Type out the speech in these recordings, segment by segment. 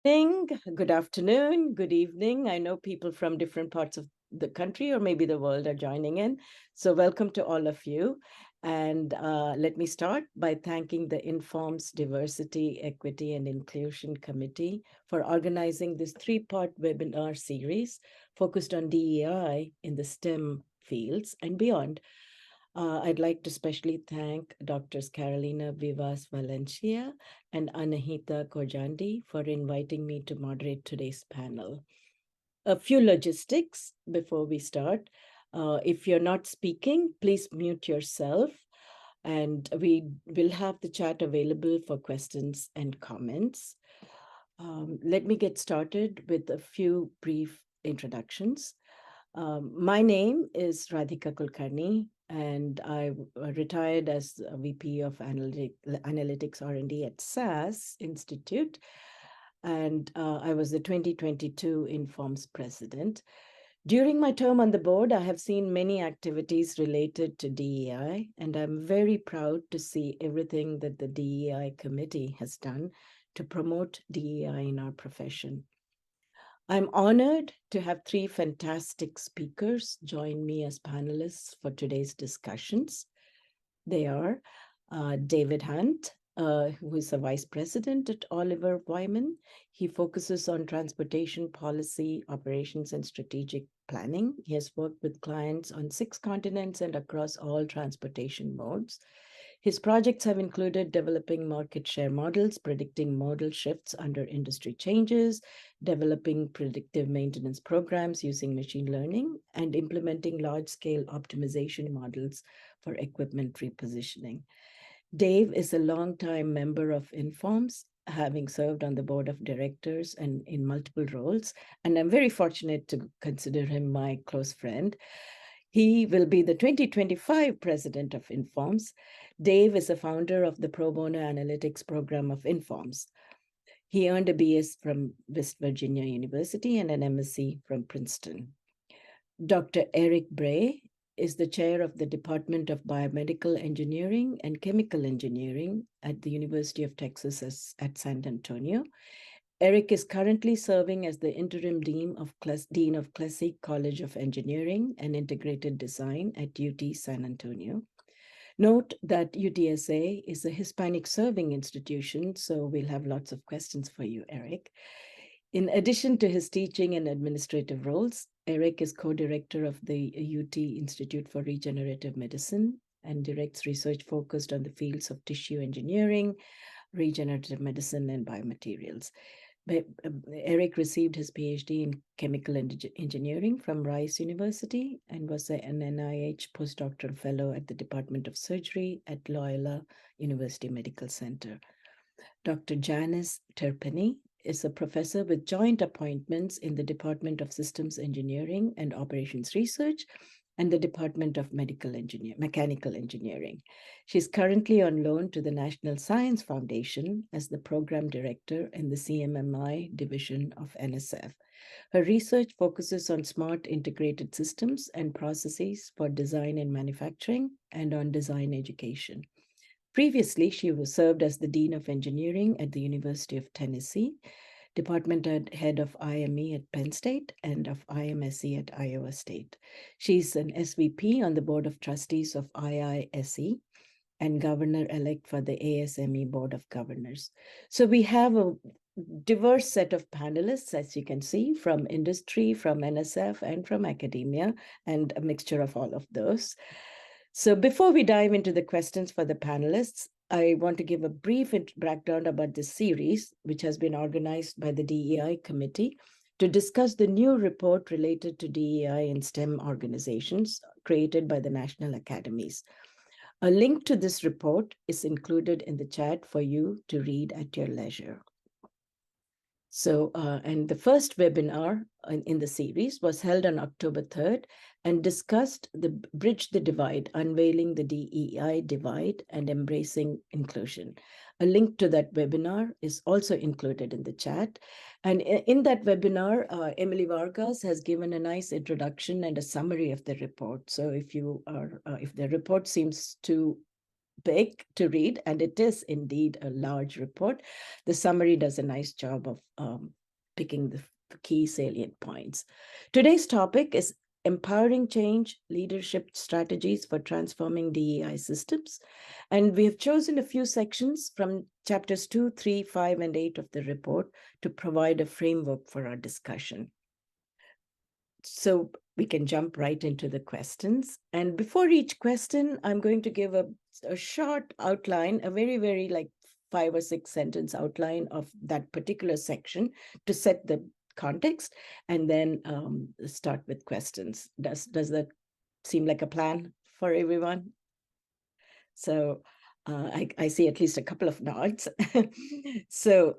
Morning, good afternoon, good evening. I know people from different parts of the country or maybe the world are joining in. So welcome to all of you. And let me start by thanking the Informs Diversity, Equity and Inclusion Committee for organizing this three-part webinar series focused on DEI in the STEM fields and beyond. I'd like to especially thank Drs. Carolina Vivas Valencia and Anahita Kojandi for inviting me to moderate today's panel. A few logistics before we start. If you're not speaking, please mute yourself, and we will have the chat available for questions and comments. Let me get started with a few brief introductions. My name is Radhika Kulkarni, and I retired as a VP of Analytics R&D at SAS Institute, and I was the 2022 Informs president. During my term on the board, I have seen many activities related to DEI, and I'm very proud to see everything that the DEI committee has done to promote DEI in our profession. I'm honored to have three fantastic speakers join me as panelists for today's discussions. They are David Hunt, who is a vice president at Oliver Wyman. He focuses on transportation policy, operations, and strategic planning. He has worked with clients on 6 continents and across all transportation modes. His projects have included developing market share models, predicting modal shifts under industry changes, developing predictive maintenance programs using machine learning, and implementing large-scale optimization models for equipment repositioning. Dave is a longtime member of Informs, having served on the board of directors and in multiple roles, and I'm very fortunate to consider him my close friend. He will be the 2025 president of Informs. Dave is a founder of the Pro Bono Analytics program of Informs. He earned a BS from West Virginia University and an MSc from Princeton. Dr. Eric Bray is the chair of the Department of Biomedical Engineering and Chemical Engineering at the University of Texas at San Antonio. Eric is currently serving as the interim dean of Klesse College of Engineering and Integrated Design at UT San Antonio. Note that UTSA is a Hispanic serving institution, so we'll have lots of questions for you, Eric. In addition to his teaching and administrative roles, Eric is co-director of the UT Institute for Regenerative Medicine and directs research focused on the fields of tissue engineering, regenerative medicine, and biomaterials. Eric received his PhD in chemical engineering from Rice University and was an NIH postdoctoral fellow at the Department of Surgery at Loyola University Medical Center. Dr. Janice Terpeny is a professor with joint appointments in the Department of Systems Engineering and Operations Research and the Department of Mechanical Engineering. She's currently on loan to the National Science Foundation as the program director in the CMMI division of NSF. Her research focuses on smart integrated systems and processes for design and manufacturing and on design education. Previously, she was served as the Dean of Engineering at the University of Tennessee, department head of IME at Penn State and of IMSE at Iowa State. She's an SVP on the Board of Trustees of IISE and governor-elect for the ASME Board of Governors. So we have a diverse set of panelists, as you can see, from industry, from NSF, and from academia, and a mixture of all of those. So before we dive into the questions for the panelists, I want to give a brief background about this series, which has been organized by the DEI committee to discuss the new report related to DEI in STEM organizations created by the National Academies. A link to this report is included in the chat for you to read at your leisure. So, and the first webinar in the series was held on October 3rd and discussed the Bridge the Divide, Unveiling the DEI Divide and Embracing Inclusion. A link to that webinar is also included in the chat. And in that webinar, Emily Vargas has given a nice introduction and a summary of the report. So if you are, if the report seems too big to read, and it is indeed a large report. The summary does a nice job of picking the key salient points. Today's topic is empowering change, leadership strategies for transforming DEI systems. And we have chosen a few sections from chapters 2, 3, 5, and 8 of the report to provide a framework for our discussion. So we can jump right into the questions. And before each question, I'm going to give a short outline, a very, very like 5 or 6 sentence outline of that particular section to set the context, and then start with questions. Does that seem like a plan for everyone? So I see at least a couple of nods. So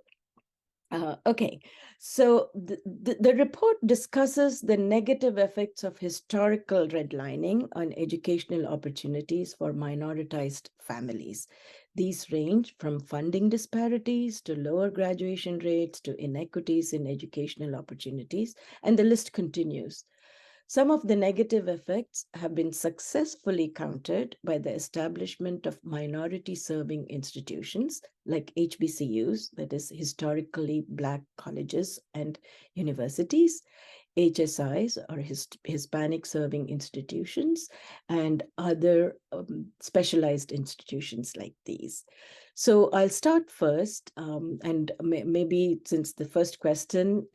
okay, so the report discusses the negative effects of historical redlining on educational opportunities for minoritized families. These range from funding disparities to lower graduation rates to inequities in educational opportunities, and the list continues. Some of the negative effects have been successfully countered by the establishment of minority-serving institutions like HBCUs, that is historically Black colleges and universities, HSIs, or Hispanic-serving institutions, and other specialized institutions like these. So I'll start first, and maybe since the first question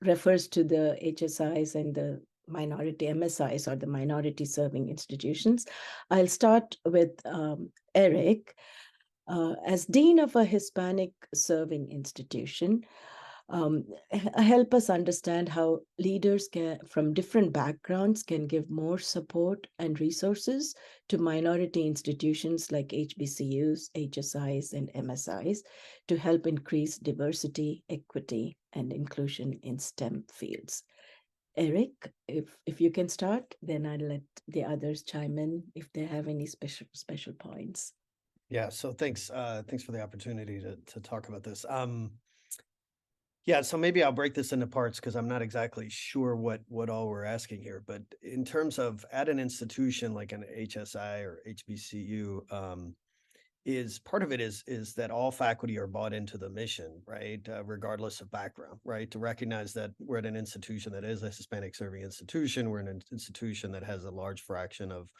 refers to the HSIs and the minority MSIs, or the minority serving institutions, I'll start with Eric. As Dean of a Hispanic serving institution, help us understand how leaders from different backgrounds can give more support and resources to minority institutions like HBCUs, HSIs, and MSIs to help increase diversity, equity, and inclusion in STEM fields. Eric, if you can start, then I'll let the others chime in if they have any special points. Yeah, so thanks for the opportunity to talk about this. Yeah, so maybe I'll break this into parts because I'm not exactly sure what all we're asking here. But in terms of at an institution like an HSI or HBCU, is part of it is that all faculty are bought into the mission, right? Regardless of background, right? To recognize that we're at an institution that is a Hispanic serving institution. We're in an institution that has a large fraction of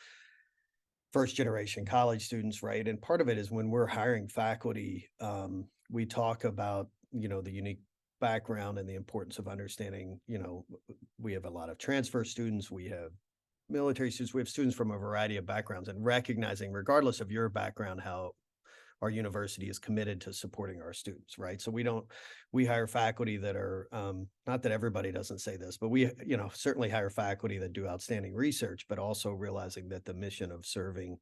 first generation college students, right? And part of it is when we're hiring faculty, we talk about, the unique background and the importance of understanding, we have a lot of transfer students, we have military students, we have students from a variety of backgrounds, and recognizing, regardless of your background, how our university is committed to supporting our students, right? So we hire faculty that are, not that everybody doesn't say this, but we, certainly hire faculty that do outstanding research, but also realizing that the mission of serving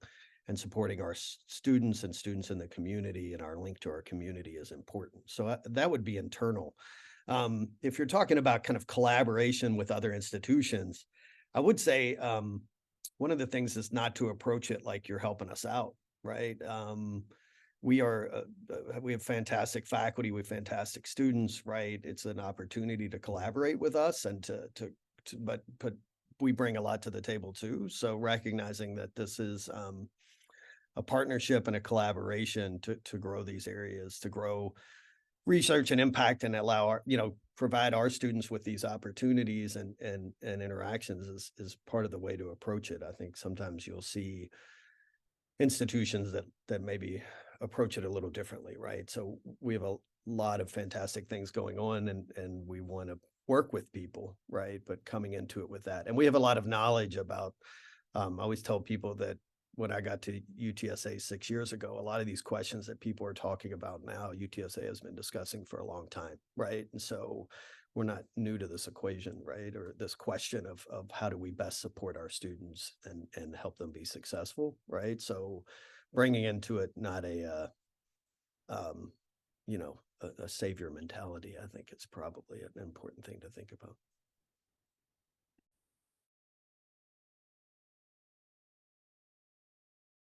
and supporting our students and students in the community and our link to our community is important. So that would be internal. If you're talking about kind of collaboration with other institutions, I would say one of the things is not to approach it like you're helping us out, right? We have fantastic faculty, we have fantastic students, right? It's an opportunity to collaborate with us and but we bring a lot to the table too. So recognizing that this is a partnership and a collaboration to grow these areas, to grow research and impact, and allow our, provide our students with these opportunities and interactions is part of the way to approach it. I think sometimes you'll see institutions that maybe approach it a little differently, right? So we have a lot of fantastic things going on, and we want to work with people, right? But coming into it with that, and we have a lot of knowledge about. I always tell people that when I got to UTSA 6 years ago, a lot of these questions that people are talking about now, UTSA has been discussing for a long time, right? And so we're not new to this equation, right? Or this question of how do we best support our students and help them be successful, right? So bringing into it not a savior mentality, I think it's probably an important thing to think about.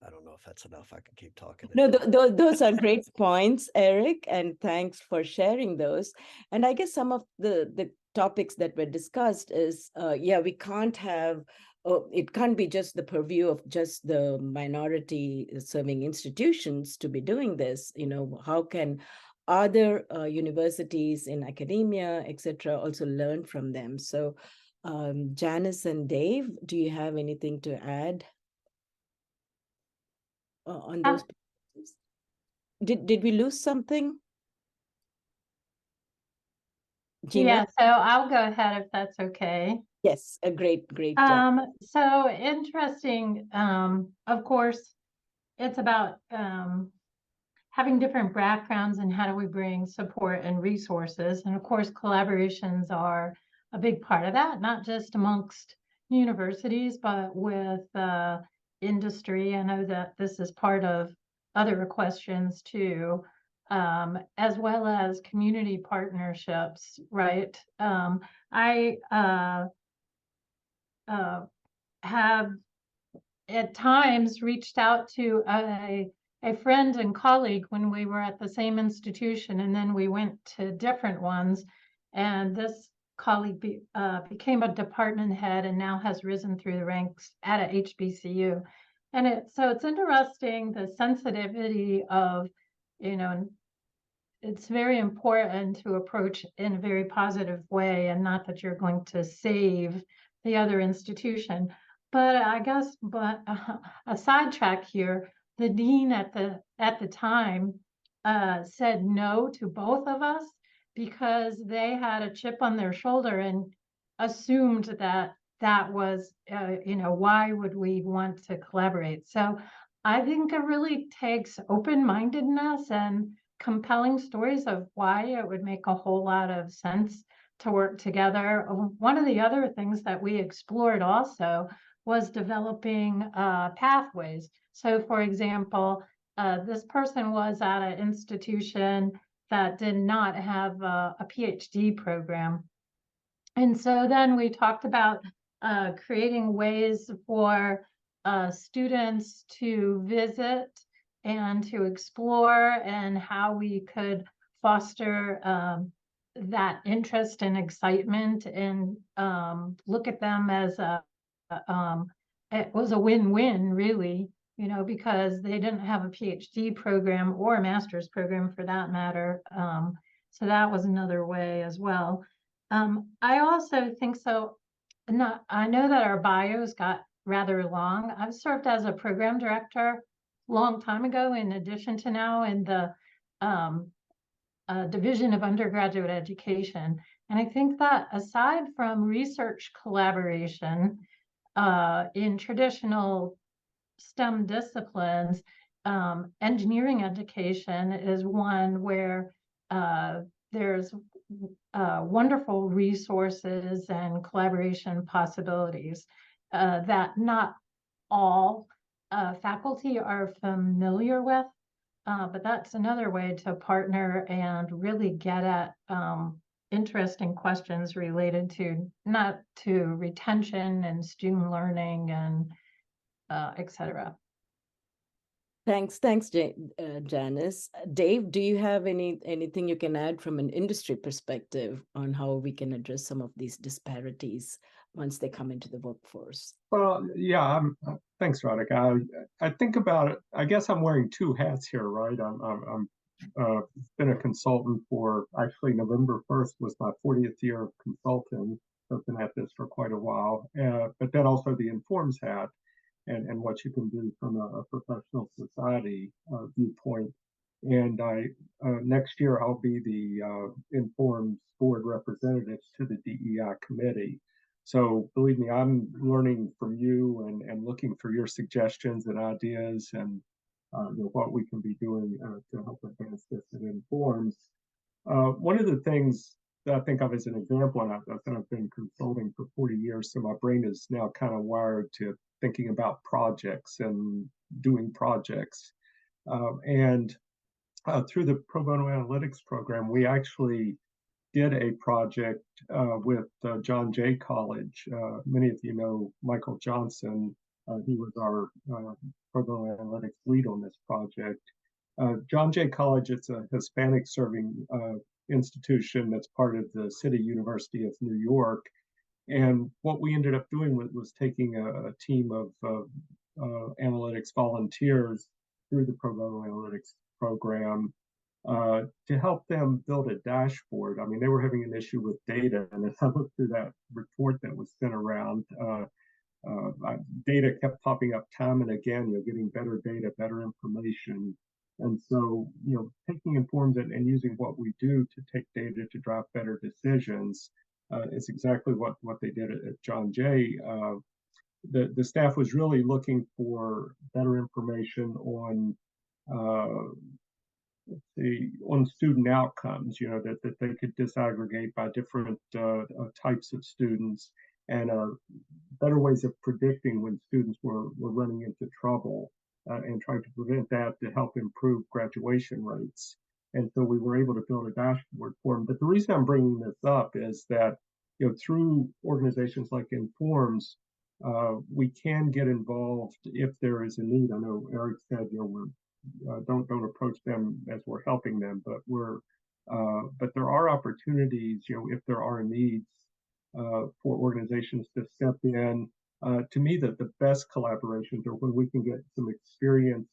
I don't know if that's enough. I can keep talking. No, those are great points, Eric, and thanks for sharing those. And I guess some of the topics that were discussed is, we can't have it can't be just the purview of just the minority serving institutions to be doing this. How can other universities in academia, etc., also learn from them? So, Janice and Dave, do you have anything to add on Uh, those? Did we lose something, Gina? Yeah, so I'll go ahead if that's okay. Yes, a great job. So interesting. Of course, it's about having different backgrounds and how do we bring support and resources. And of course, collaborations are a big part of that, not just amongst universities, but with industry. I know that this is part of other questions too, as well as community partnerships, right? I have at times reached out to a friend and colleague when we were at the same institution, and then we went to different ones. And this colleague became a department head and now has risen through the ranks at a HBCU. And so it's interesting the sensitivity of, it's very important to approach in a very positive way, and not that you're going to save the other institution. But I guess, a sidetrack here, the dean at the time said no to both of us because they had a chip on their shoulder and assumed that that was, why would we want to collaborate? So I think it really takes open-mindedness and compelling stories of why it would make a whole lot of sense to work together. One of the other things that we explored also was developing pathways. So for example, this person was at an institution that did not have a PhD program. And so then we talked about creating ways for students to visit and to explore, and how we could foster that interest and excitement, and look at them as it was a win-win, really, because they didn't have a PhD program or a master's program for that matter. So that was another way as well. I also think so. I know that our bios got rather long. I've served as a program director a long time ago, in addition to now in the Division of Undergraduate Education. And I think that aside from research collaboration in traditional STEM disciplines, engineering education is one where there's wonderful resources and collaboration possibilities that not all faculty are familiar with. But that's another way to partner and really get at interesting questions related to not to retention and student learning and et cetera. Thanks, Janice. Dave, do you have anything you can add from an industry perspective on how we can address some of these disparities once they come into the workforce? Well, yeah, thanks, Radhika. I think about it. I guess I'm wearing two hats here, right? I'm been a consultant for, actually, November 1st was my 40th year of consulting. So I've been at this for quite a while. But then also the Informs hat, and what you can do from a professional society viewpoint. And next year I'll be the Informs board representative to the DEI committee. So believe me, I'm learning from you and looking for your suggestions and ideas, and what we can be doing to help advance this. It Informs. One of the things that I think of as an example, and I've been consulting for 40 years, so my brain is now kind of wired to thinking about projects and doing projects. And through the Pro Bono Analytics program, we actually did a project with John Jay College. Many of you know Michael Johnson. He was our Pro Bono Analytics lead on this project. John Jay College, it's a Hispanic serving institution that's part of the City University of New York. And what we ended up doing was taking a team of analytics volunteers through the pro bono analytics program to help them build a dashboard. I mean, they were having an issue with data, and as I looked through that report that was sent around, data kept popping up time and again. You're getting better data, better information, and so taking informed and using what we do to take data to drive better decisions is exactly what they did at John Jay. The staff was really looking for better information on on student outcomes, that they could disaggregate by different types of students, and better ways of predicting when students were running into trouble, and trying to prevent that to help improve graduation rates. And so we were able to build a dashboard for them. But the reason I'm bringing this up is that through organizations like Informs, we can get involved if there is a need. I know Eric said, we're don't approach them as we're helping them, but but there are opportunities, if there are needs for organizations to step in. To me, that the best collaborations are when we can get some experienced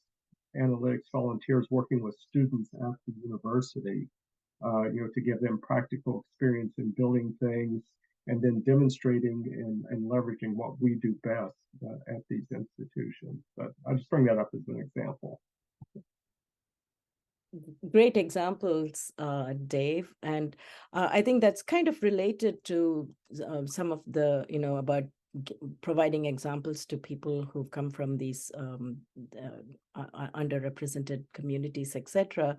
analytics volunteers working with students at the university, to give them practical experience in building things, and then demonstrating and leveraging what we do best at these institutions. But I just bring that up as an example. Great examples, Dave. And I think that's kind of related to some of the, about providing examples to people who've come from these underrepresented communities, etc.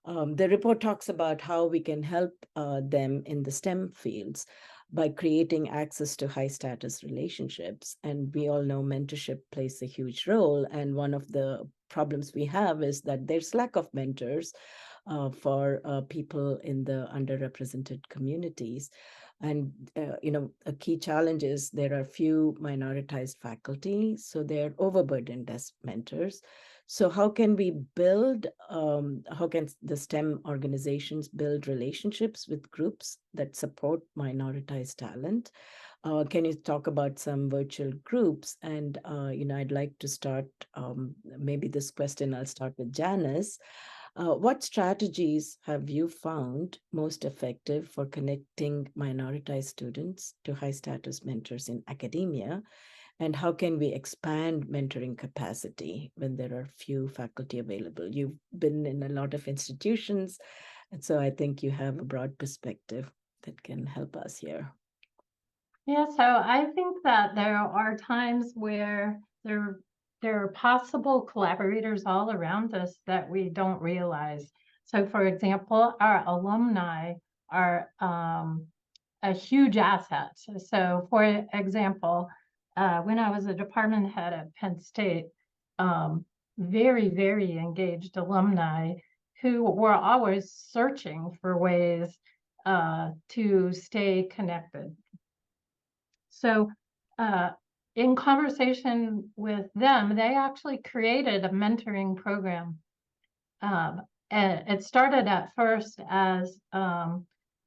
The report talks about how we can help them in the STEM fields by creating access to high status relationships. And we all know mentorship plays a huge role. And one of the problems we have is that there's lack of mentors for people in the underrepresented communities. And, a key challenge is there are few minoritized faculty, so they're overburdened as mentors. So how can we build, how can the STEM organizations build relationships with groups that support minoritized talent? Can you talk about some virtual groups? And, I'd like to start, maybe this question, I'll start with Janice. What strategies have you found most effective for connecting minoritized students to high status mentors in academia? And how can we expand mentoring capacity when there are few faculty available? You've been in a lot of institutions, and so I think you have a broad perspective that can help us here. Yeah, so I think that there are times where there are possible collaborators all around us that we don't realize. So for example, our alumni are a huge asset. So for example, when I was a department head at Penn State, very, very engaged alumni who were always searching for ways to stay connected. So in conversation with them, they actually created a mentoring program. And it started at first as,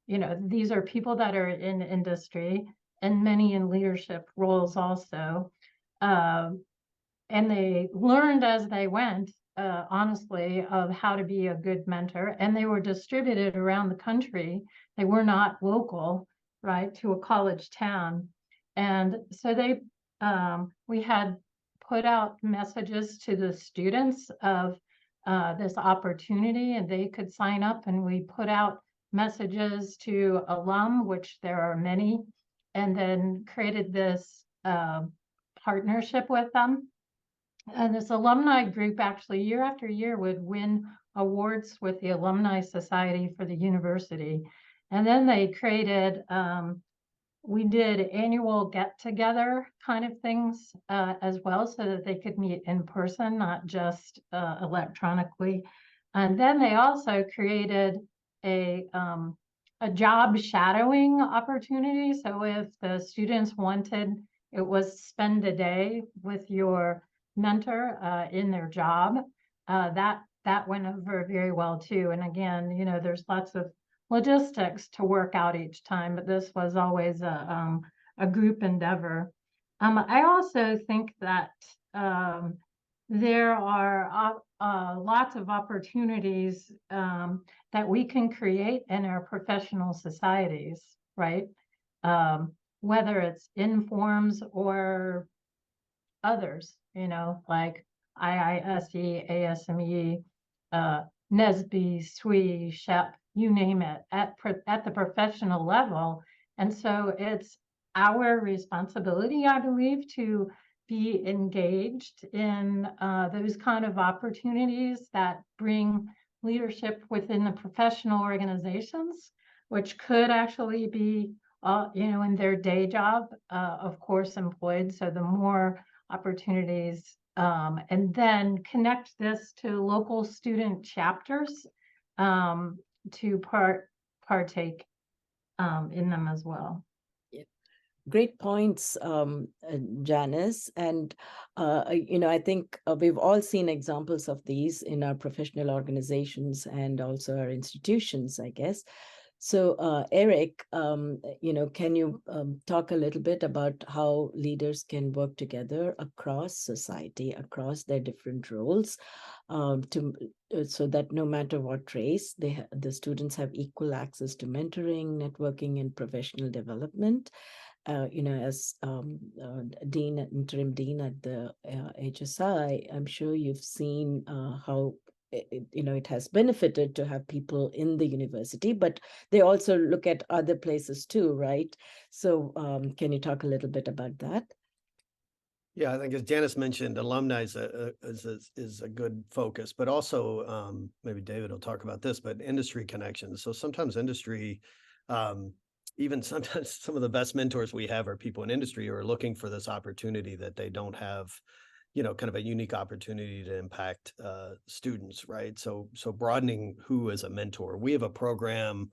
these are people that are in industry and many in leadership roles also. And they learned as they went, honestly, of how to be a good mentor. And they were distributed around the country. They were not local, right, to a college town. And so we had put out messages to the students of this opportunity, and they could sign up, and we put out messages to alum, which there are many, and then created this partnership with them. And this alumni group actually year after year would win awards with the Alumni Society for the university. And then they created, we did annual get-together kind of things as well, so that they could meet in person, not just electronically. And then they also created a job shadowing opportunity. So if the students wanted, it was spend a day with your mentor in their job. That went over very well too. And again, there's lots of logistics to work out each time, but this was always a a group endeavor. I also think that there are lots of opportunities that we can create in our professional societies, right? Whether it's informs or others, like IISE, ASME, NSBE, SWE, SHEP, you name it, at the professional level. And so it's our responsibility, I believe, to be engaged in those kind of opportunities that bring leadership within the professional organizations, which could actually be, in their day job, of course, employed. So the more opportunities, and then connect this to local student chapters to partake in them as well. Great points, Janice. And, I think we've all seen examples of these in our professional organizations and also our institutions, I guess. So, Eric, can you talk a little bit about how leaders can work together across society, across their different roles, so that no matter what race, the students have equal access to mentoring, networking, and professional development? As interim dean at the HSI, I'm sure you've seen how it has benefited to have people in the university, but they also look at other places too, right? So can you talk a little bit about that? Yeah, I think as Janice mentioned, alumni is a good focus, but also maybe David will talk about this, but industry connections. So sometimes industry, even sometimes some of the best mentors we have are people in industry who are looking for this opportunity that they don't have, kind of a unique opportunity to impact students, right? So broadening who is a mentor. We have a program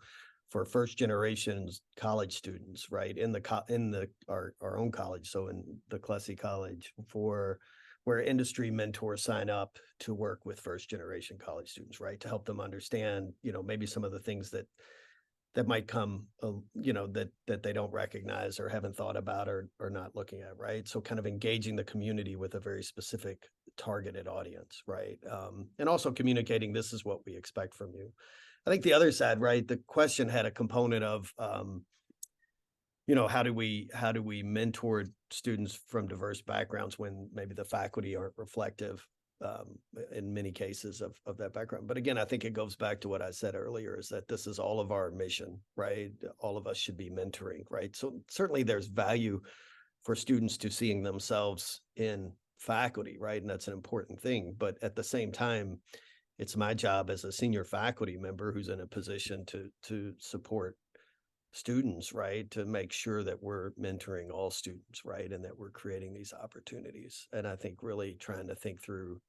for first generation college students, right? In our own college, so in the Klesse College, where industry mentors sign up to work with first generation college students, right? To help them understand, maybe some of the things that might come, that they don't recognize or haven't thought about or not looking at, right? So kind of engaging the community with a very specific targeted audience, right? And also communicating, this is what we expect from you. I think the other side, right? The question had a component of, how do we mentor students from diverse backgrounds when maybe the faculty aren't reflective in many cases of that background. But again, I think it goes back to what I said earlier, is that this is all of our mission, right? All of us should be mentoring, right? So certainly there's value for students to seeing themselves in faculty, right? And that's an important thing. But at the same time, it's my job as a senior faculty member who's in a position to support students, right? To make sure that we're mentoring all students, right? And that we're creating these opportunities. And I think really trying to think through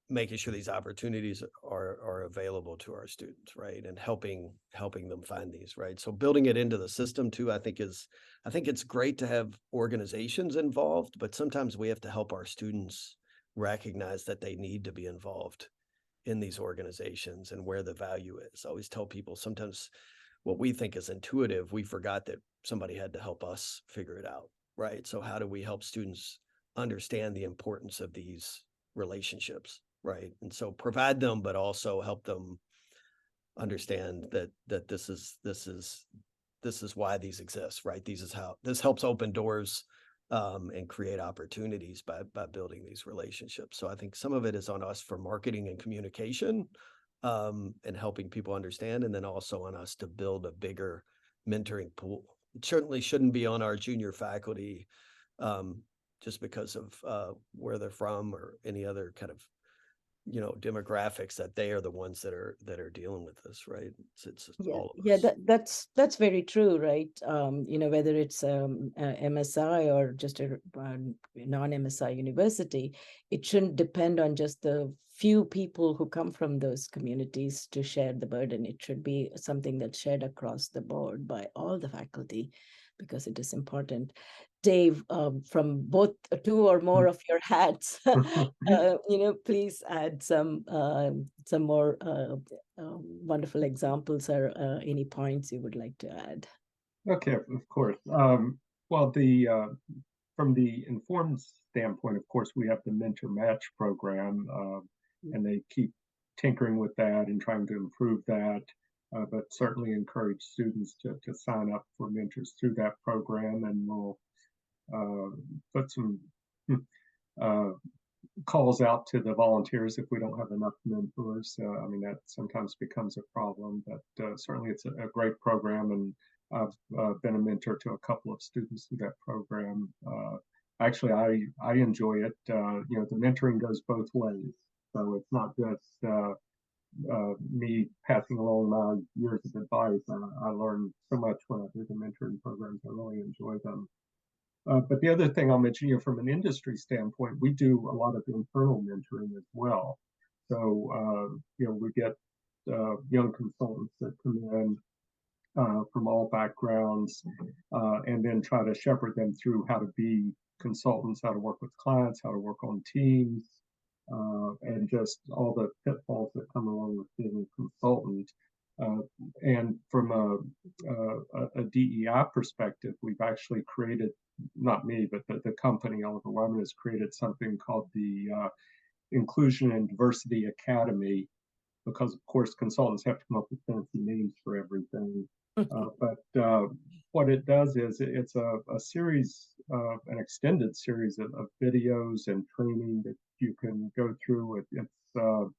making sure these opportunities are available to our students, right? And helping them find these, right? So building it into the system too, I think it's great to have organizations involved, but sometimes we have to help our students recognize that they need to be involved in these organizations and where the value is. I always tell people sometimes what we think is intuitive, we forgot that somebody had to help us figure it out, right? So how do we help students understand the importance of these relationships, right? And so provide them, but also help them understand that this is why these exist, right? This helps open doors and create opportunities by building these relationships. So I think some of it is on us for marketing and communication, and helping people understand, and then also on us to build a bigger mentoring pool. It certainly shouldn't be on our junior faculty just because of where they're from or any other kind of demographics, that they are the ones that are dealing with this, right? It's all of us. That's very true, right? Whether it's MSI or just a non-MSI university, it shouldn't depend on just the few people who come from those communities to share the burden. It should be something that's shared across the board by all the faculty, because it is important. Dave, from both two or more of your hats, please add some more wonderful examples or any points you would like to add. Okay, of course. Well, from the informed standpoint, of course, we have the mentor match program, and they keep tinkering with that and trying to improve that. But certainly encourage students to sign up for mentors through that program, and we'll uh, put some uh, calls out to the volunteers if we don't have enough mentors. I mean, that sometimes becomes a problem, but certainly it's a great program, and I've been a mentor to a couple of students through that program. Actually, I enjoy it. You know, the mentoring goes both ways, so it's not just me passing along my years of advice. I learned so much when I do the mentoring programs. I really enjoy them. But the other thing I'll mention, you know, from an industry standpoint, we do a lot of internal mentoring as well. So, you know, we get young consultants that come in from all backgrounds, and then try to shepherd them through how to be consultants, how to work with clients, how to work on teams, and just all the pitfalls that come along with being a consultant. Uh, and from a DEI perspective, we've actually created, not me, but the company, Oliver Wyman, has created something called the Inclusion and Diversity Academy, because of course consultants have to come up with fancy names for everything. But what it does is it's a series, an extended series of videos and training that you can go through. It's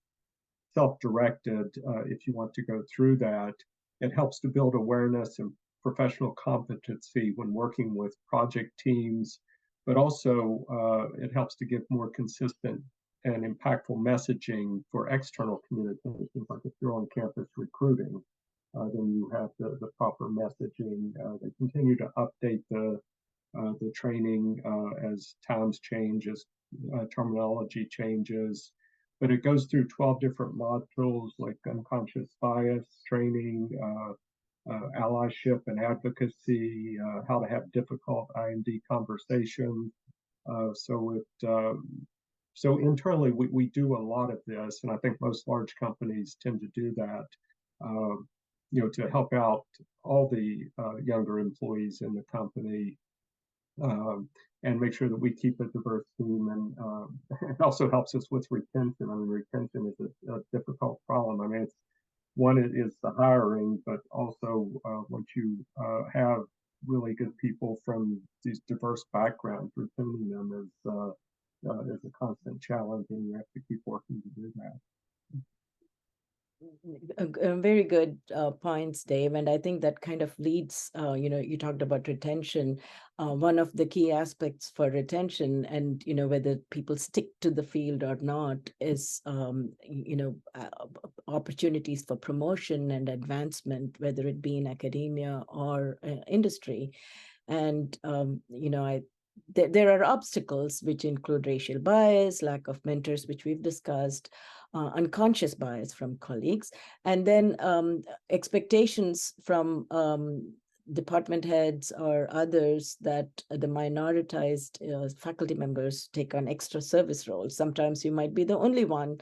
self-directed if you want to go through that. It helps to build awareness and professional competency when working with project teams, but also it helps to give more consistent and impactful messaging for external communications. Like if you're on campus recruiting, then you have the proper messaging. They continue to update the training as times change, as terminology changes. But it goes through 12 different modules like unconscious bias training, allyship and advocacy, how to have difficult I&D conversations. So internally, we do a lot of this, and I think most large companies tend to do that, you know, to help out all the younger employees in the company, um, and make sure that we keep a diverse team. And it also helps us with retention. I mean, retention is a difficult problem. I mean, it's one is the hiring, but also once you have really good people from these diverse backgrounds, retaining them is a constant challenge, and you have to keep working to do that. Very good points, Dave. And I think that kind of leads, you know, you talked about retention. One of the key aspects for retention, and, you know, whether people stick to the field or not, is, you know, opportunities for promotion and advancement, whether it be in academia or industry. And, you know, there are obstacles which include racial bias, lack of mentors, which we've discussed, unconscious bias from colleagues, and then expectations from department heads or others that the minoritized faculty members take on extra service roles. Sometimes you might be the only one,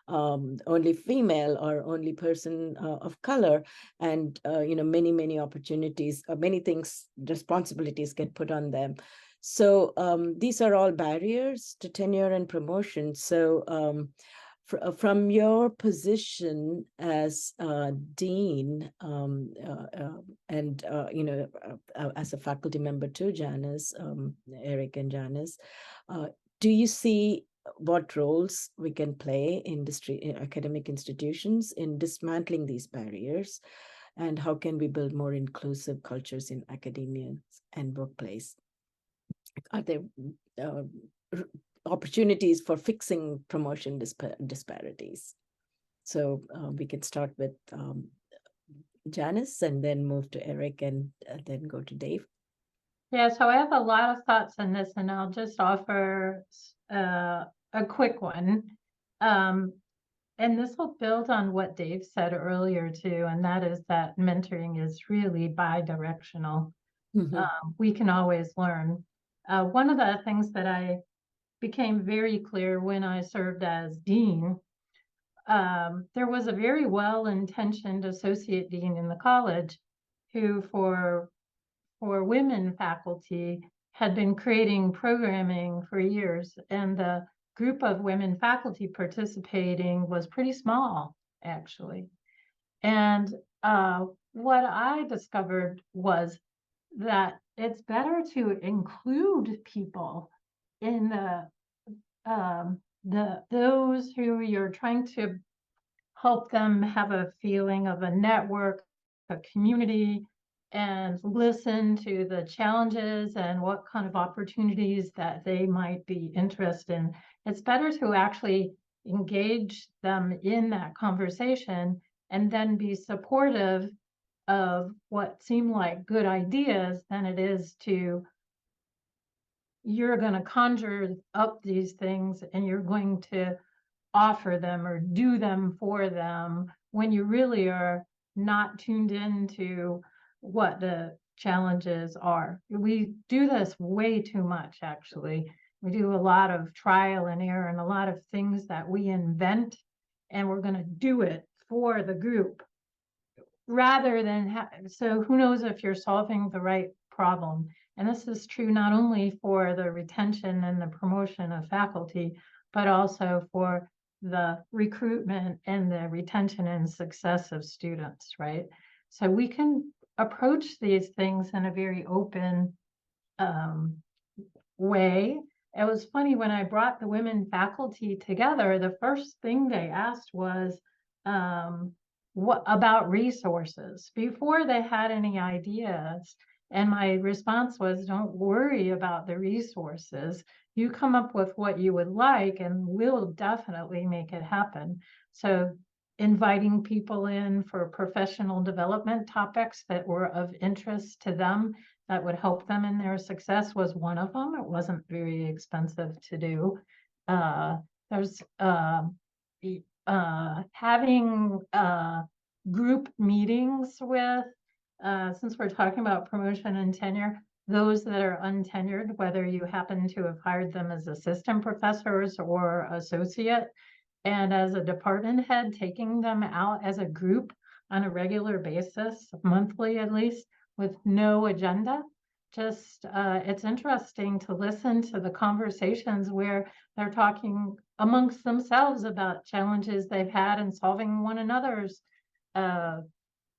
only female or only person of color, and you know, many opportunities, many things, responsibilities get put on them. So these are all barriers to tenure and promotion. So from your position as dean, and you know, as a faculty member too, Janice, Eric and Janice, do you see what roles we can play in academic institutions in dismantling these barriers, and how can we build more inclusive cultures in academia and workplace? Are there opportunities for fixing promotion disparities? So we can start with Janice, and then move to Eric, and then go to Dave. Yeah, so I have a lot of thoughts on this, and I'll just offer a quick one. And this will build on what Dave said earlier too, and that is that mentoring is really bi-directional. We can always learn. One of the things that I became very clear when I served as dean, there was a very well-intentioned associate dean in the college who, for for women faculty had been creating programming for years, and the group of women faculty participating was pretty small, actually. And what I discovered was that it's better to include people in those who you're trying to help them have a feeling of a network, a community, and listen to the challenges and what kind of opportunities that they might be interested in. It's better to actually engage them in that conversation and then be supportive of what seem like good ideas than it is to, you're going to conjure up these things and you're going to offer them or do them for them when you really are not tuned into what the challenges are. We do this way too much, actually. We do a lot of trial and error and a lot of things that we invent, and we're going to do it for the group rather than so who knows if you're solving the right problem. And this is true not only for the retention and the promotion of faculty, but also for the recruitment and the retention and success of students, right? So we can approach these things in a very open way. It was funny, when I brought the women faculty together, the first thing they asked was, what about resources, before they had any ideas. And my response was, don't worry about the resources. You come up with what you would like and we'll definitely make it happen. So inviting people in for professional development topics that were of interest to them, that would help them in their success, was one of them. It wasn't very expensive to do. There's having group meetings with, since we're talking about promotion and tenure, those that are untenured, whether you happen to have hired them as assistant professors or associate, and as a department head, taking them out as a group on a regular basis, monthly at least, with no agenda. Just it's interesting to listen to the conversations where they're talking amongst themselves about challenges they've had and solving one another's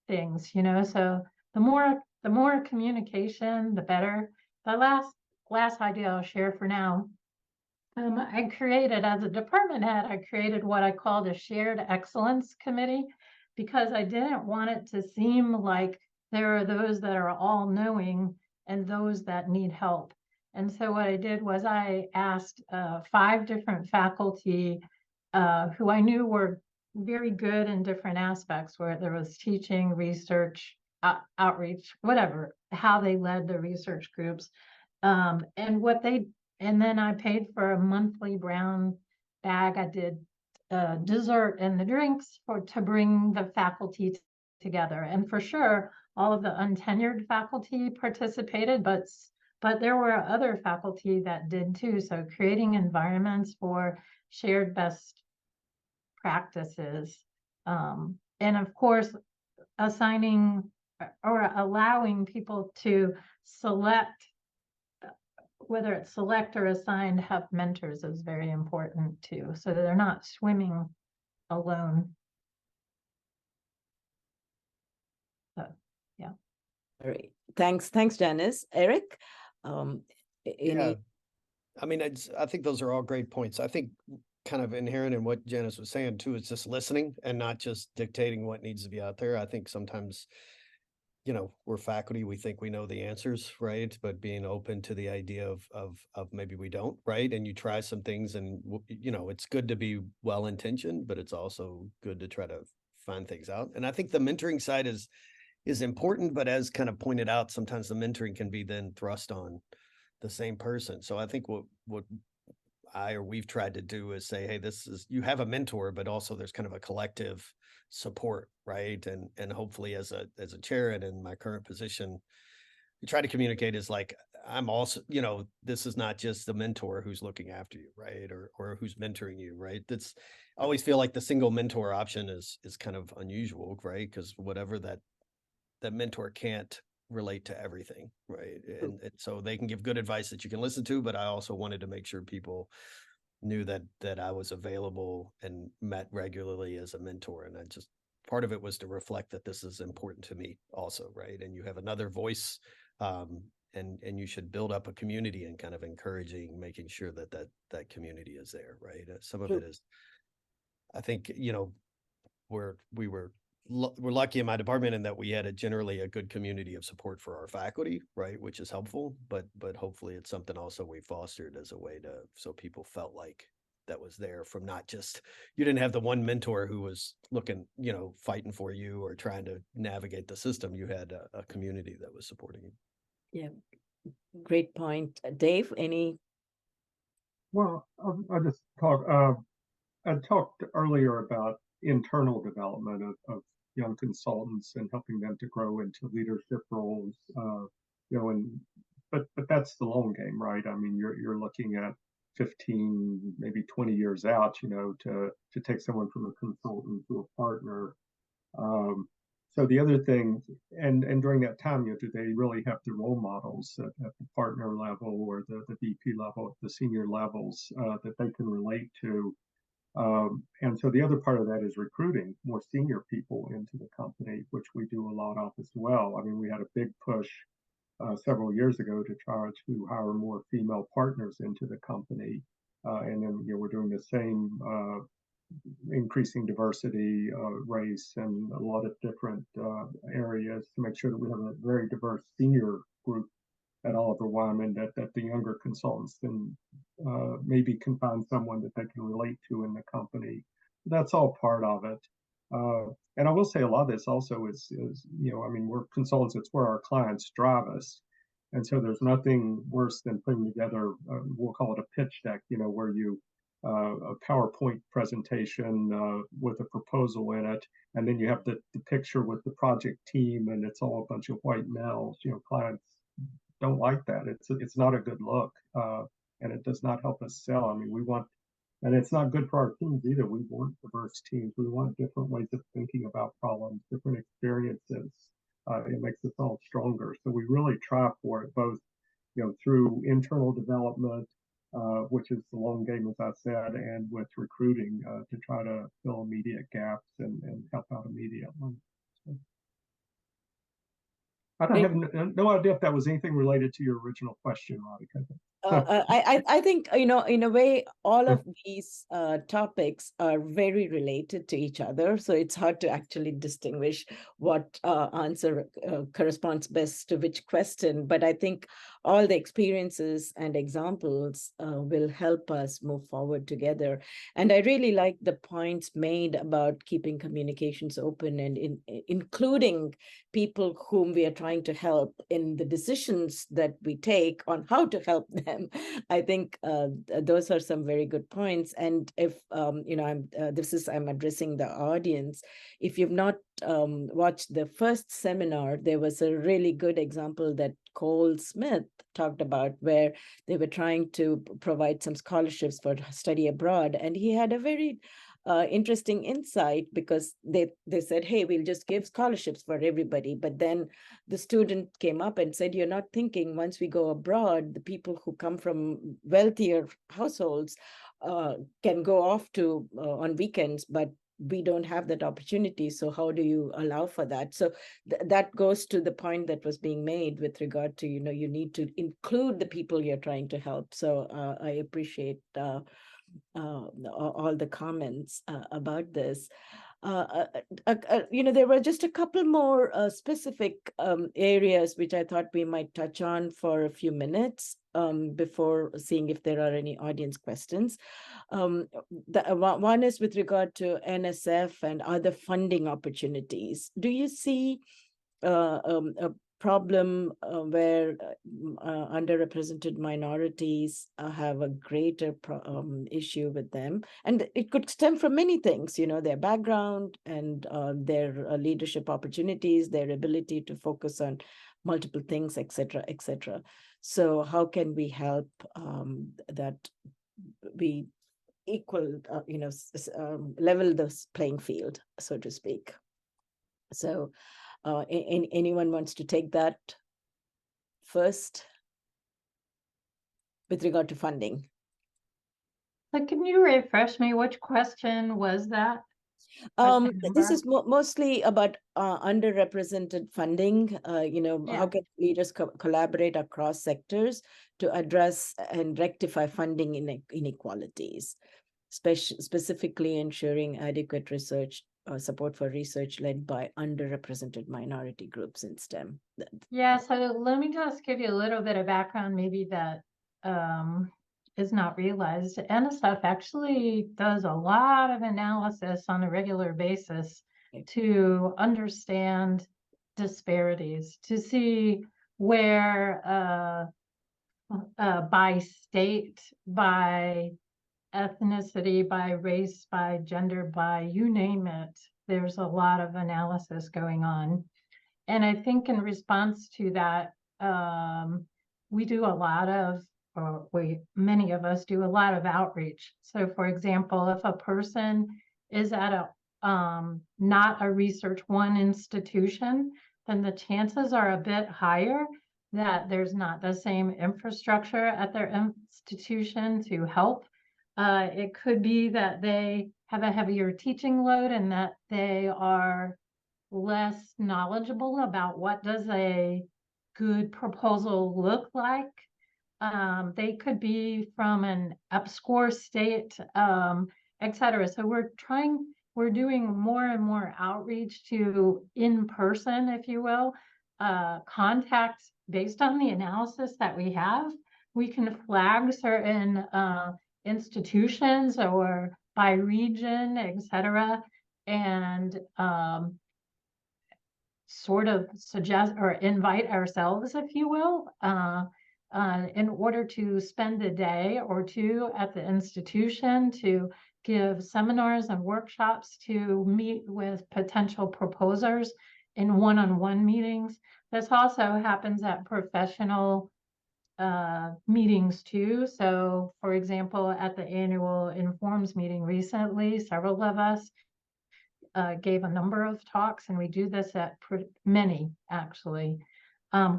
things, you know. So the more communication, the better. The last idea I'll share for now. I created, as a department head, I created what I called a shared excellence committee, because I didn't want it to seem like there are those that are all knowing and those that need help. And so what I did was I asked 5 different faculty who I knew were very good in different aspects, where there was teaching, research, outreach, whatever, how they led the research groups, and what they. And then I paid for a monthly brown bag. I did dessert and the drinks to bring the faculty together. And for sure, all of the untenured faculty participated, but there were other faculty that did too. So creating environments for shared best practices. And of course, assigning or allowing people to select, whether it's select or assigned, have mentors is very important too, so that they're not swimming alone. So, yeah. All right. Thanks, Janice. Eric, Yeah, I mean, I think those are all great points. I think kind of inherent in what Janice was saying too is just listening and not just dictating what needs to be out there. I think sometimes, you know, we're faculty, we think we know the answers, right? But being open to the idea of maybe we don't, right? And you try some things, and you know, it's good to be well intentioned, but it's also good to try to find things out. And I think the mentoring side is important, but as kind of pointed out, sometimes the mentoring can be then thrust on the same person. So I think what we've tried to do is say, hey, this is, you have a mentor, but also there's kind of a collective support, right? And hopefully as a chair and in my current position, we try to communicate is like, I'm also, you know, this is not just the mentor who's looking after you, right? Or who's mentoring you, right? That's, I always feel like the single mentor option is kind of unusual, right? Because whatever that mentor can't relate to everything, right? And so they can give good advice that you can listen to, but I also wanted to make sure people knew that I was available and met regularly as a mentor. And I just, part of it was to reflect that this is important to me also, right? And you have another voice, and you should build up a community and kind of encouraging, making sure that community is there, right? Some of it is, I think, we're lucky in my department in that we had generally a good community of support for our faculty, right, which is helpful. But hopefully it's something also we fostered as a way to, so people felt like that was there, from not just, you didn't have the one mentor who was looking, fighting for you or trying to navigate the system. You had a community that was supporting you. Yeah, great point. Dave, any? Well, I'll just talk. I talked earlier about internal development of young consultants and helping them to grow into leadership roles. But that's the long game, right? I mean, you're looking at 15, maybe 20 years out, to take someone from a consultant to a partner. So the other thing, and during that time, do they really have the role models at the partner level or the VP level, the senior levels that they can relate to? And so the other part of that is recruiting more senior people into the company, which we do a lot of as well. I mean, we had a big push several years ago to try to hire more female partners into the company. And then we're doing the same, increasing diversity, race, and a lot of different areas to make sure that we have a very diverse senior group at Oliver Wyman, that the younger consultants then maybe can find someone that they can relate to in the company. That's all part of it. And I will say a lot of this also is I mean, we're consultants, it's where our clients drive us. And so there's nothing worse than putting together, we'll call it a pitch deck, where you, a PowerPoint presentation with a proposal in it. And then you have the picture with the project team, and it's all a bunch of white males. Clients don't like that. It's not a good look, and it does not help us sell. I mean, we want, and it's not good for our teams either. We want diverse teams. We want different ways of thinking about problems, different experiences. It makes us all stronger. So we really try for it, both through internal development, which is the long game, as I said, and with recruiting to try to fill immediate gaps and help out immediately. So. I don't have no idea if that was anything related to your original question, Radhika. I think, in a way, all of these topics are very related to each other. So it's hard to actually distinguish what answer corresponds best to which question. But I think all the experiences and examples will help us move forward together. And I really like the points made about keeping communications open and including people whom we are trying to help in the decisions that we take on how to help them. I think those are some very good points. And if I'm addressing the audience. If you've not watched the first seminar, there was a really good example that Cole Smith talked about, where they were trying to provide some scholarships for study abroad, and he had a very interesting insight, because they said, hey, we'll just give scholarships for everybody. But then the student came up and said, you're not thinking, once we go abroad, the people who come from wealthier households can go off to on weekends, but we don't have that opportunity. So how do you allow for that? So that goes to the point that was being made with regard to, you need to include the people you're trying to help. So I appreciate all the comments about this. There were just a couple more specific areas which I thought we might touch on for a few minutes before seeing if there are any audience questions. One is with regard to NSF and other funding opportunities. Do you see a problem where underrepresented minorities have a greater issue with them? And it could stem from many things, their background and their leadership opportunities, their ability to focus on multiple things, et cetera. So how can we help that we equal, level the playing field, so to speak? So Anyone wants to take that first with regard to funding? But can you refresh me? Which question was that? This is mostly about underrepresented funding. How can leaders collaborate across sectors to address and rectify funding inequalities, specifically ensuring adequate research support for research led by underrepresented minority groups in STEM. Yeah, so let me just give you a little bit of background, maybe that is not realized. NSF actually does a lot of analysis on a regular basis to understand disparities, to see where by state, by ethnicity, by race, by gender, by you name it, there's a lot of analysis going on. And I think in response to that, we do a lot of, many of us do a lot of outreach. So for example, if a person is at not a Research One institution, then the chances are a bit higher that there's not the same infrastructure at their institution to help. It could be that they have a heavier teaching load and that they are less knowledgeable about what does a good proposal look like. They could be from an upscore state, et cetera. So we're doing more and more outreach to in person, if you will, contact based on the analysis that we have. We can flag certain institutions or by region, et cetera, and sort of suggest or invite ourselves, if you will, in order to spend a day or two at the institution to give seminars and workshops, to meet with potential proposers in one-on-one meetings. This also happens at professional meetings too. So for example, at the annual Informs meeting recently, several of us gave a number of talks, and we do this at many actually.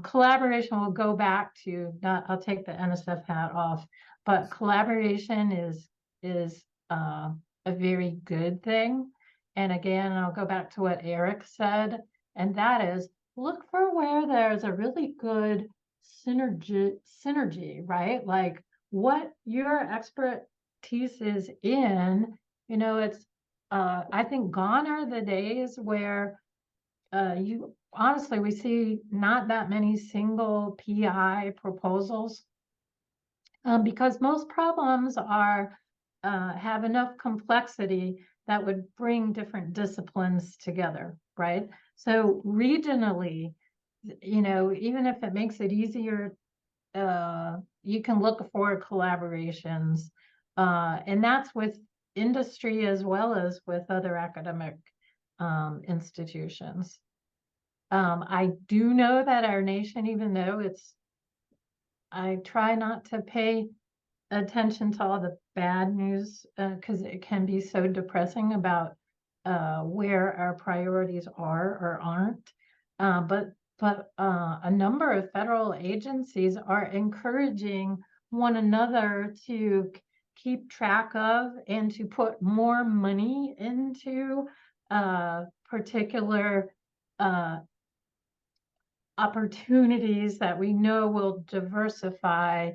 Collaboration will go back to, I'll take the NSF hat off, but collaboration is a very good thing. And again, I'll go back to what Eric said, and that is look for where there's a really good synergy, right? Like what your expertise is in, it's I think gone are the days where honestly, we see not that many single PI proposals because most problems have enough complexity that would bring different disciplines together, right? So regionally, even if it makes it easier, you can look for collaborations, and that's with industry as well as with other academic institutions. I do know that our nation, even though I try not to pay attention to all the bad news because it can be so depressing about where our priorities are or aren't. But a number of federal agencies are encouraging one another to keep track of and to put more money into particular opportunities that we know will diversify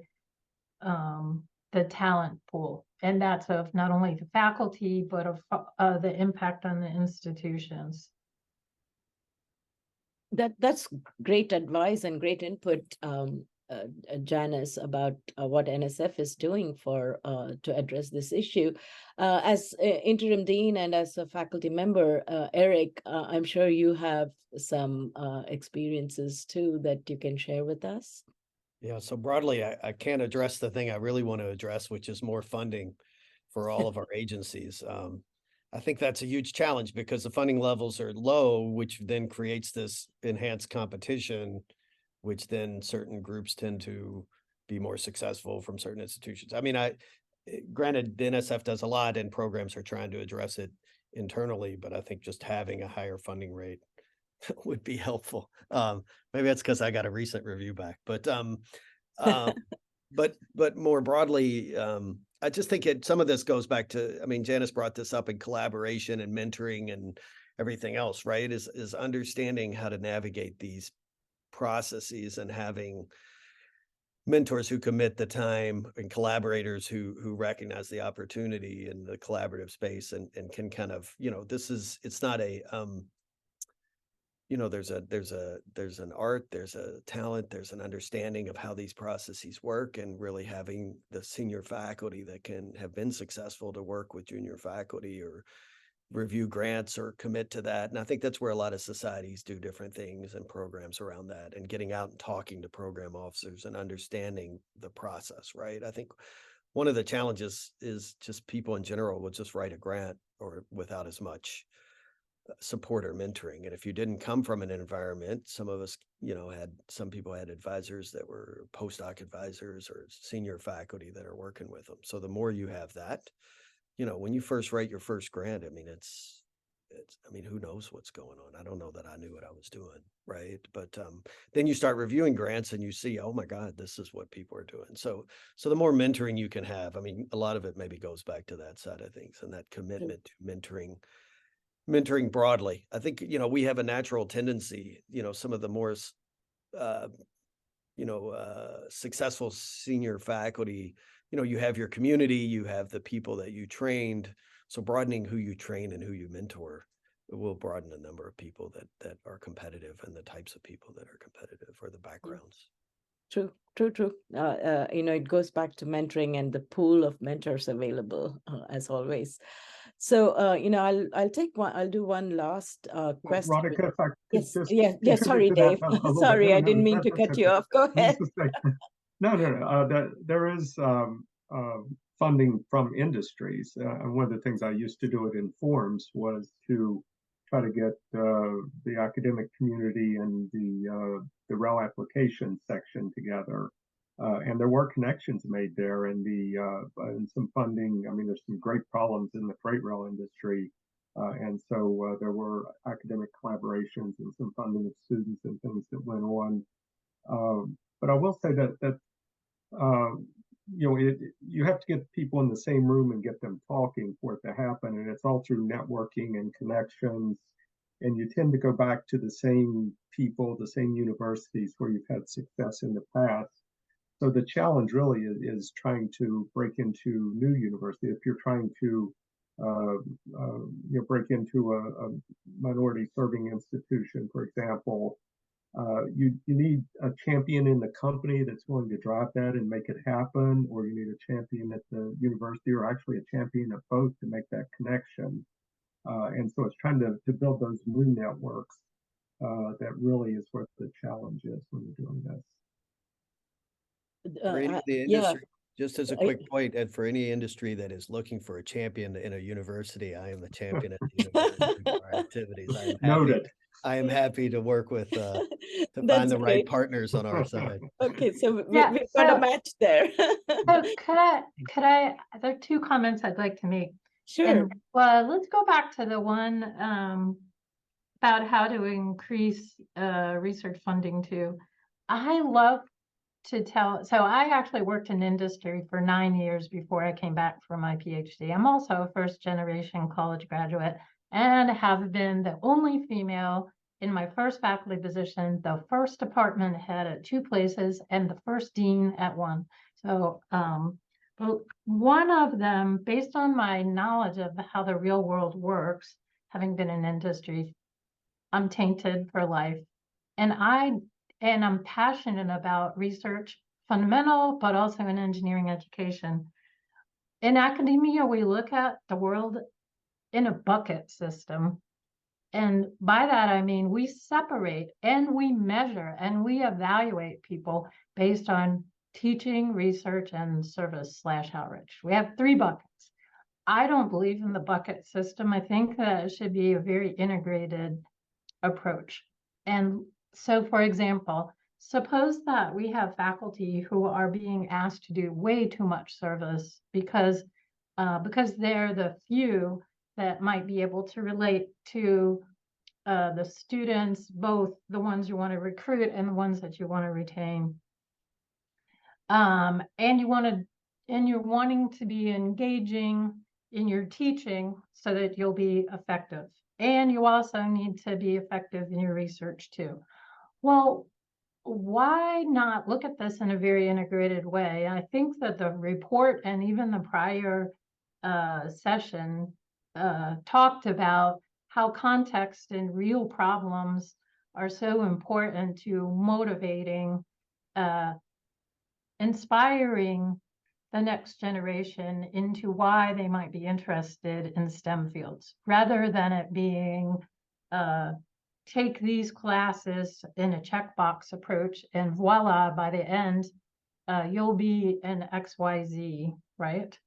the talent pool. And that's of not only the faculty, but of the impact on the institutions. That's great advice and great input, Janice, about what NSF is doing to address this issue. As interim dean and as a faculty member, Eric, I'm sure you have some experiences too that you can share with us. Yeah, so broadly, I can't address the thing I really want to address, which is more funding for all of our agencies. I think that's a huge challenge because the funding levels are low, which then creates this enhanced competition, which then certain groups tend to be more successful from certain institutions. I mean, granted, the NSF does a lot and programs are trying to address it internally, but I think just having a higher funding rate would be helpful. Maybe that's because I got a recent review back, but but more broadly, I just think some of this goes back to, I mean, Janice brought this up in collaboration and mentoring and everything else, right? Is understanding how to navigate these processes and having mentors who commit the time and collaborators who recognize the opportunity in the collaborative space and can kind of, it's not a there's an art, there's a talent, there's an understanding of how these processes work, and really having the senior faculty that can have been successful to work with junior faculty or review grants or commit to that. And I think that's where a lot of societies do different things and programs around that, and getting out and talking to program officers and understanding the process, right? I think one of the challenges is just people in general will just write a grant or without as much support or mentoring. And if you didn't come from an environment, some of us, some people had advisors that were postdoc advisors or senior faculty that are working with them. So the more you have that, when you first write your first grant, I mean, who knows what's going on? I don't know that I knew what I was doing, right? But then you start reviewing grants and you see, oh my God, this is what people are doing. So the more mentoring you can have, I mean, a lot of it maybe goes back to that side of things and that commitment to mentoring broadly. I think, we have a natural tendency, some of the more, successful senior faculty, you have your community, you have the people that you trained. So broadening who you train and who you mentor will broaden the number of people that are competitive and the types of people that are competitive or the backgrounds. True. It goes back to mentoring and the pool of mentors available, as always. So, I'll do one last question. Radhika, if I could Yes, just yes. Sorry, contribute to Dave. that a little Sorry, bit. I didn't mean to That's cut you okay. off. Go I was ahead. just saying, no. There is funding from industries. And one of the things I used to do at Informs was to try to get the academic community and the REL application section together. And there were connections made there, and and some funding. I mean, there's some great problems in the freight rail industry, and so there were academic collaborations and some funding of students and things that went on. But I will say that you have to get people in the same room and get them talking for it to happen, and it's all through networking and connections. And you tend to go back to the same people, the same universities where you've had success in the past. So the challenge really is trying to break into new university. If you're trying to break into a minority serving institution, for example, you need a champion in the company that's willing to drive that and make it happen, or you need a champion at the university, or actually a champion at both to make that connection. And so it's trying to build those new networks. That really is what the challenge is when you're doing this. For any of the Yeah. industry, just as a quick point, and for any industry that is looking for a champion in a university, I am the champion at the university for our activities. Noted. I am happy to work with to That's find the right great. partners on our side. Okay, so Yeah, we've got a match there. So could I, there are two comments I'd like to make. Sure. And let's go back to the one about how to increase research funding too. I love to tell, so I actually worked in industry for 9 years before I came back for my PhD. I'm also a first generation college graduate and have been the only female in my first faculty position, the first department head at 2 places, and the first dean at 1. So but one of them, based on my knowledge of how the real world works, having been in industry, I'm tainted for life. And I'm passionate about research, fundamental, but also in engineering education. In academia, we look at the world in a bucket system. And by that, I mean, we separate and we measure and we evaluate people based on teaching, research, and service/outreach. We have 3 buckets. I don't believe in the bucket system. I think that it should be a very integrated approach. And so, for example, suppose that we have faculty who are being asked to do way too much service because they're the few that might be able to relate to the students, both the ones you want to recruit and the ones that you want to retain. And you're wanting to be engaging in your teaching so that you'll be effective. And you also need to be effective in your research too. Well, why not look at this in a very integrated way? I think that the report and even the prior session talked about how context and real problems are so important to motivating, inspiring the next generation into why they might be interested in STEM fields, rather than it being take these classes in a checkbox approach and voila, by the end, you'll be an XYZ, right?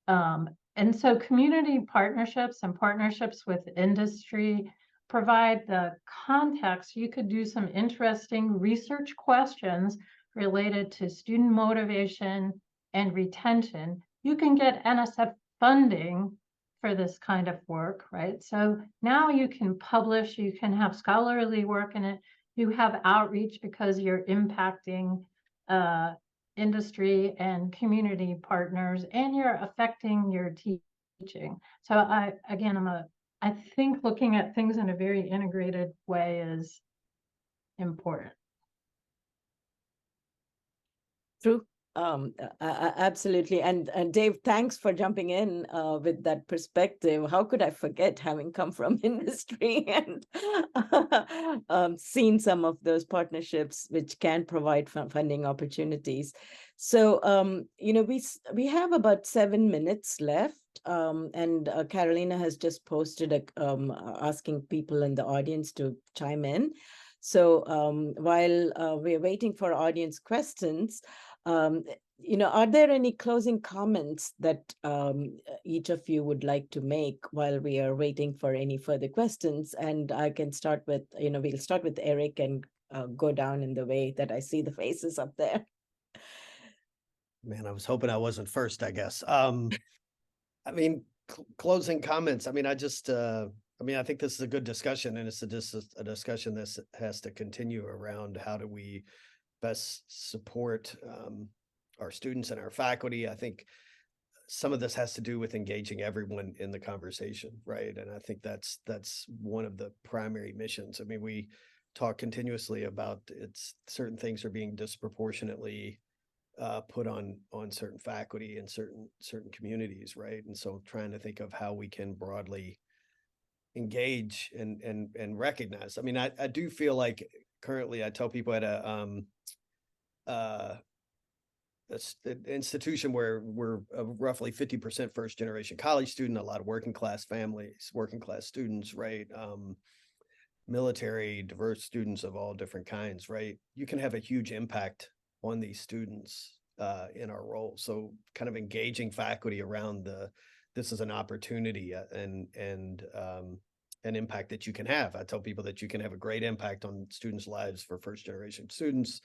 And so community partnerships and partnerships with industry provide the context. You could do some interesting research questions related to student motivation and retention. You can get NSF funding for this kind of work, right? So now you can publish, you can have scholarly work in it, you have outreach because you're impacting industry and community partners, and you're affecting your teaching. So I think looking at things in a very integrated way is important. True. Absolutely. And Dave, thanks for jumping in with that perspective. How could I forget, having come from industry and seen some of those partnerships which can provide funding opportunities. So, we have about 7 minutes left. And Carolina has just posted asking people in the audience to chime in. So while we're waiting for audience questions, are there any closing comments that each of you would like to make while we are waiting for any further questions? And I can start with, we'll start with Eric and go down in the way that I see the faces up there. Man, I was hoping I wasn't first, I guess. I mean, closing comments. I mean, I think this is a good discussion, and it's a discussion that has to continue around how do we best support our students and our faculty. I think some of this has to do with engaging everyone in the conversation, right? And I think that's one of the primary missions. I mean, we talk continuously about certain things are being disproportionately put on certain faculty and certain communities, right? And so trying to think of how we can broadly engage and recognize. I mean, I do feel like currently I tell people at an institution where we're roughly 50% first generation college student, a lot of working class families, working class students, right? Military, diverse students of all different kinds, right? You can have a huge impact on these students in our role. So kind of engaging faculty around this is an opportunity and an impact that you can have. I tell people that you can have a great impact on students' lives for first generation students.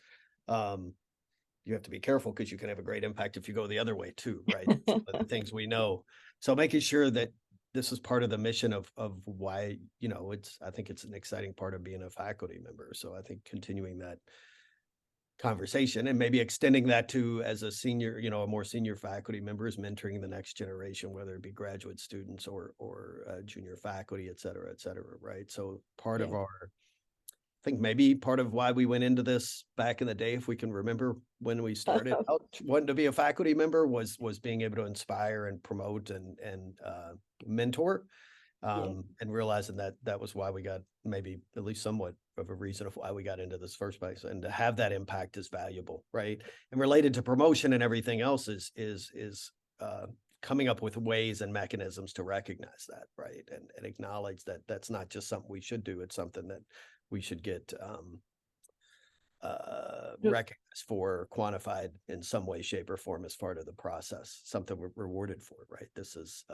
You have to be careful because you can have a great impact if you go the other way too, right? Some of the things we know. So making sure that this is part of the mission of why, I think it's an exciting part of being a faculty member. So I think continuing that conversation and maybe extending that to as a senior, a more senior faculty member is mentoring the next generation, whether it be graduate students or junior faculty, et cetera, right? So part of I think maybe part of why we went into this back in the day, if we can remember when we started out wanting to be a faculty member, was being able to inspire and promote and mentor. And realizing that was why we got maybe at least somewhat of a reason of why we got into this first place, and to have that impact is valuable, right? And related to promotion and everything else is coming up with ways and mechanisms to recognize that, right? And acknowledge that that's not just something we should do. It's something that we should get recognized for, quantified in some way, shape, or form as part of the process, something we're rewarded for, right? This is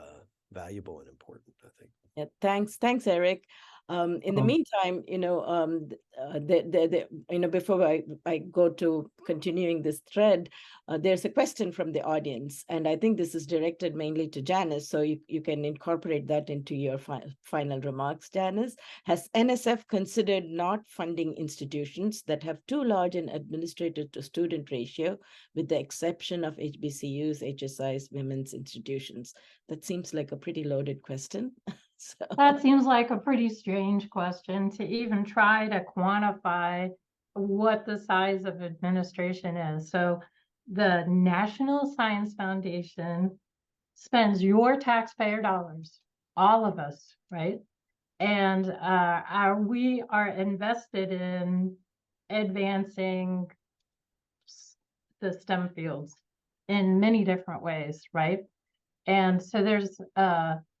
valuable and important, I think. Yeah, thanks, Eric. In the meantime, before I go to continuing this thread, there's a question from the audience, and I think this is directed mainly to Janice, so you can incorporate that into your final remarks, Janice. Has NSF considered not funding institutions that have too large an administrator to student ratio, with the exception of HBCUs, HSIs, women's institutions? That seems like a pretty loaded question. So. That seems like a pretty strange question to even try to quantify what the size of administration is. So the National Science Foundation spends your taxpayer dollars, all of us, right? And we are invested in advancing the STEM fields in many different ways, right? And so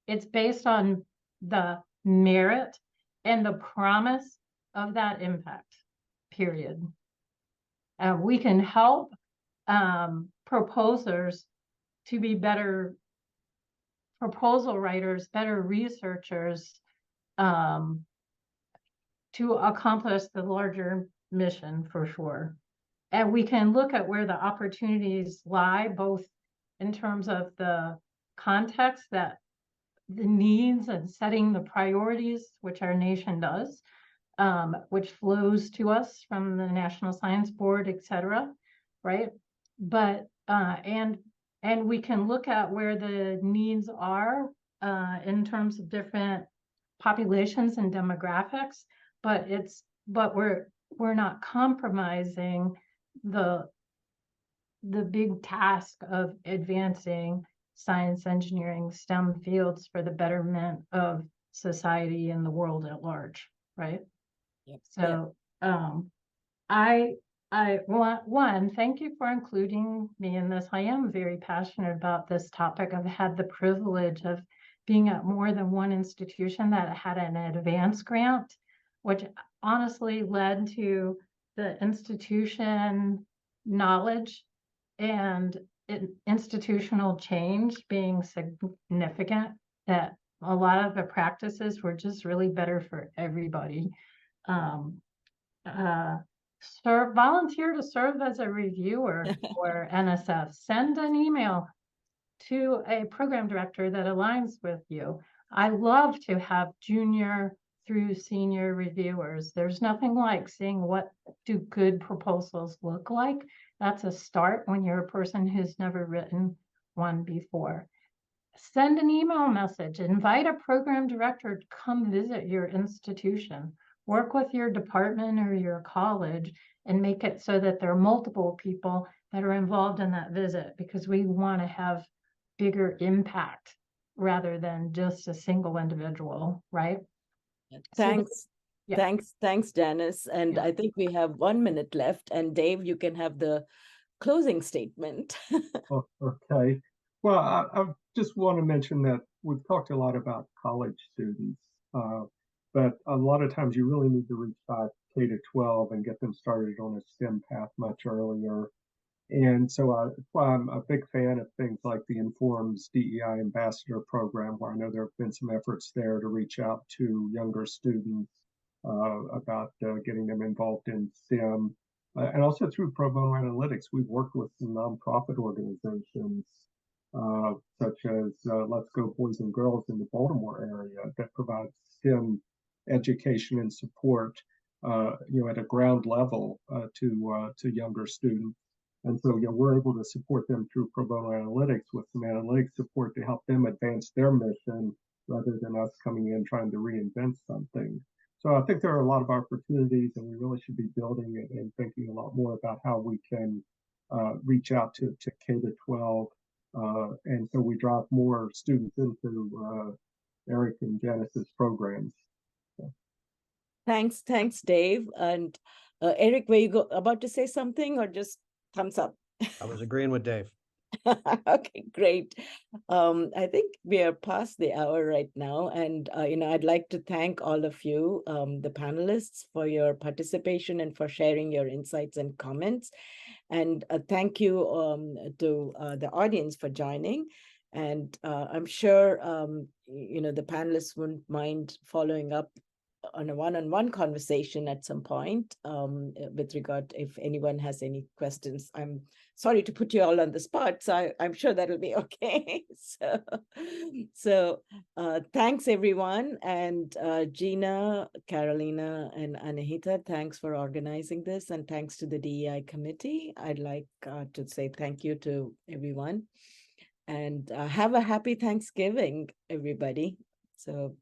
it's based on the merit and the promise of that impact, period. We can help proposers to be better proposal writers, better researchers, to accomplish the larger mission for sure. And we can look at where the opportunities lie, both in terms of the context that the needs and setting the priorities, which our nation does, which flows to us from the National Science Board, et cetera, right? But, and we can look at where the needs are in terms of different populations and demographics, but we're not compromising the big task of advancing science, engineering, STEM fields for the betterment of society and the world at large, right? Yep. So I want thank you for including me in this. I am very passionate about this topic. I've had the privilege of being at more than one institution that had an advance grant, which honestly led to the institution knowledge and institutional change being significant, that a lot of the practices were just really better for everybody. Volunteer to serve as a reviewer for NSF. Send an email to a program director that aligns with you. I love to have junior through senior reviewers. There's nothing like seeing what do good proposals look like. That's a start when you're a person who's never written one before. Send an email message, invite a program director to come visit your institution, work with your department or your college, and make it so that there are multiple people that are involved in that visit, because we want to have bigger impact rather than just a single individual, right? Thanks. Yeah. Thanks, Janice. And Yeah. I think we have 1 minute left. And Dave, you can have the closing statement. Oh, okay. Well, I just want to mention that we've talked a lot about college students, but a lot of times you really need to reach out K to 12 and get them started on a STEM path much earlier. And so that's why I'm a big fan of things like the Informs DEI Ambassador Program, where I know there have been some efforts there to reach out to younger students about getting them involved in STEM. And also through pro bono analytics, we've worked with some nonprofit organizations, such as Let's Go Boys and Girls in the Baltimore area, that provides STEM education and support, at a ground level to younger students. And so, we're able to support them through pro bono analytics with some analytics support to help them advance their mission rather than us coming in trying to reinvent something. So I think there are a lot of opportunities, and we really should be building it and thinking a lot more about how we can reach out to K to 12. And so we drive more students into Eric and Janice's programs. So. Thanks, Dave. And Eric, were you about to say something, or just thumbs up? I was agreeing with Dave. Okay, great. I think we are past the hour right now, and I'd like to thank all of you, the panelists, for your participation and for sharing your insights and comments. And thank you to the audience for joining. And I'm sure, the panelists wouldn't mind following up on a one-on-one conversation at some point with regard if anyone has any questions. I'm sorry to put you all on the spot, so I'm sure that'll be okay. So thanks everyone, and Gina, Carolina, and Anahita, thanks for organizing this, and thanks to the DEI committee. I'd like to say thank you to everyone, and have a happy Thanksgiving, everybody. So